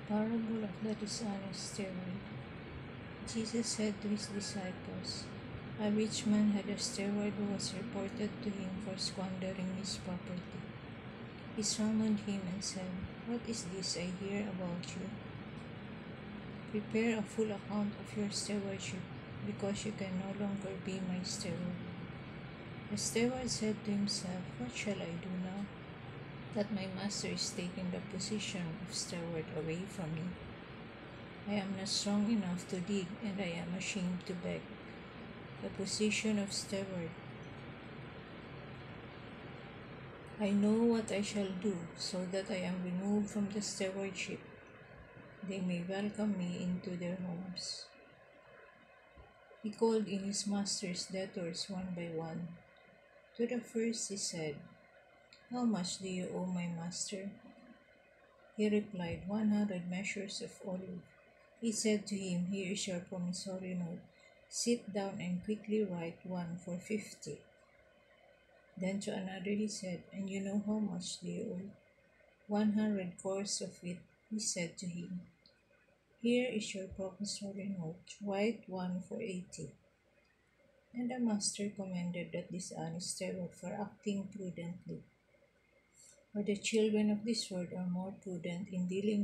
Parable of the dishonest steward. Jesus said to his disciples, "A rich man had a steward who was reported to him for squandering his property. He summoned him and said, 'What is this I hear about you? Prepare a full account of your stewardship, because you can no longer be my steward.' The steward said to himself, 'What shall I do now that my master is taking the position of steward away from me? I am not strong enough to dig, and I am ashamed to beg. The position of steward. I know what I shall do, so that I am removed from the stewardship. They may welcome me into their homes.' He called in his master's debtors one by one. To the first he said, 'How much do you owe my master?' He replied, 100 measures of olive.' He said to him, 'Here is your promissory note. Sit down and quickly write one for 50. Then to another he said, 'And you know how much do you owe?' 100 cores of it. He said to him, 'Here is your promissory note. Write one for 80. And the master commended that dishonest steward for acting prudently. For the children of this world are more prudent in dealing with